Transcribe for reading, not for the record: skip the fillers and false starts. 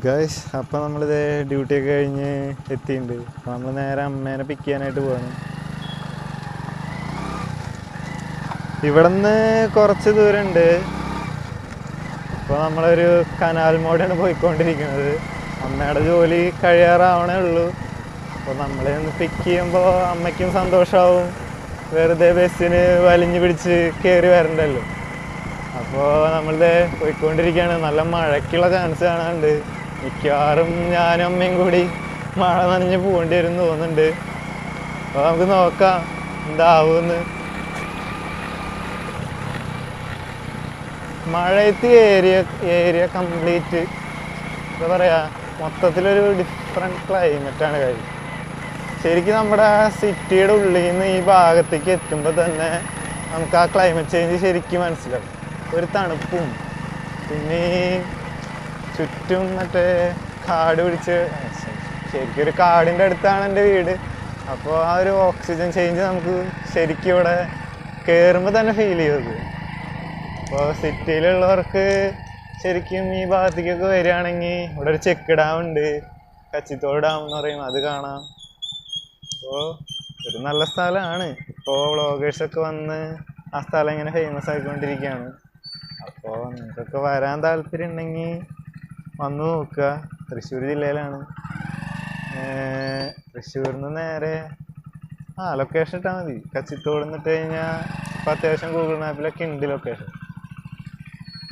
Guys, അപ്പം നമ്മളിത് ഡ്യൂട്ടിയൊക്കെ കഴിഞ്ഞ് എത്തിയിട്ടുണ്ട്. അപ്പം നമ്മൾ നേരെ അമ്മേനെ പിക്ക് ചെയ്യാനായിട്ട് പോവാണ്. ഇവിടെ നിന്ന് കുറച്ച് ദൂരമുണ്ട്. ഇപ്പോൾ നമ്മളൊരു കനാൽ മോഡാണ് പോയിക്കൊണ്ടിരിക്കുന്നത്. അമ്മയുടെ ജോലി കഴിയാറാവണേ ഉള്ളൂ. അപ്പോൾ നമ്മളെ പിക്ക് ചെയ്യുമ്പോൾ അമ്മയ്ക്കും സന്തോഷമാവും, വെറുതെ ബസ്സിന് വലിഞ്ഞു പിടിച്ച് കയറി വരണ്ടല്ലോ. അപ്പോൾ നമ്മളിത് പോയിക്കൊണ്ടിരിക്കുകയാണ്. നല്ല മഴയ്ക്കുള്ള ചാൻസ് കാണാനുണ്ട്. മിക്കവാറും ഞാനും അമ്മയും കൂടി മഴ നനഞ്ഞ് പോകേണ്ടി വരും തോന്നുന്നുണ്ട്. അപ്പോൾ നമുക്ക് നോക്കാം എന്താവുമെന്ന്. മഴയത്ത് ഏരിയ കംപ്ലീറ്റ് എന്താ പറയുക, മൊത്തത്തിലൊരു ഡിഫറെൻറ്റ് ക്ലൈമറ്റാണ് കാര്യം. ശരിക്കും നമ്മുടെ സിറ്റിയുടെ ഉള്ളിൽ നിന്ന് ഈ ഭാഗത്തേക്ക് എത്തുമ്പോൾ തന്നെ നമുക്ക് ആ ക്ലൈമറ്റ് ചേഞ്ച് ശരിക്കും മനസ്സിലാവും. ഒരു തണുപ്പും പിന്നെ ചുറ്റും മറ്റേ കാട് പിടിച്ച്, ശരിക്കും ഒരു കാടിൻ്റെ അടുത്താണ് എൻ്റെ വീട്. അപ്പോൾ ആ ഒരു ഓക്സിജൻ ചേഞ്ച് നമുക്ക് ശരിക്കും ഇവിടെ കയറുമ്പോൾ തന്നെ ഫീൽ ചെയ്തത്. അപ്പോൾ സിറ്റിയിലുള്ളവർക്ക് ശരിക്കും ഈ ഭാഗത്തേക്കൊക്കെ വരികയാണെങ്കിൽ ഇവിടെ ഒരു ചെക്ക് ഡാം ഉണ്ട്, കച്ചിത്തോട് ഡാം എന്ന് പറയും, അത് കാണാം. അപ്പോൾ ഒരു നല്ല സ്ഥലമാണ്. ഇപ്പോൾ വ്ളോഗേഴ്സൊക്കെ വന്ന് ആ സ്ഥലം ഇങ്ങനെ ഫേമസ് ആയിക്കൊണ്ടിരിക്കുകയാണ്. അപ്പോൾ നിങ്ങൾക്കൊക്കെ വരാൻ താല്പര്യം ഉണ്ടെങ്കിൽ വന്ന് നോക്കുക. തൃശ്ശൂർ ജില്ലയിലാണ്. തൃശ്ശൂരിൽ നിന്ന് നേരെ ലൊക്കേഷൻ ഇട്ടാൽ മതി. കച്ചിത്തോട് നിന്നിട്ട് കഴിഞ്ഞാൽ ഇപ്പോൾ അത്യാവശ്യം ഗൂഗിൾ മാപ്പിലൊക്കെ ഉണ്ട് ലൊക്കേഷൻ.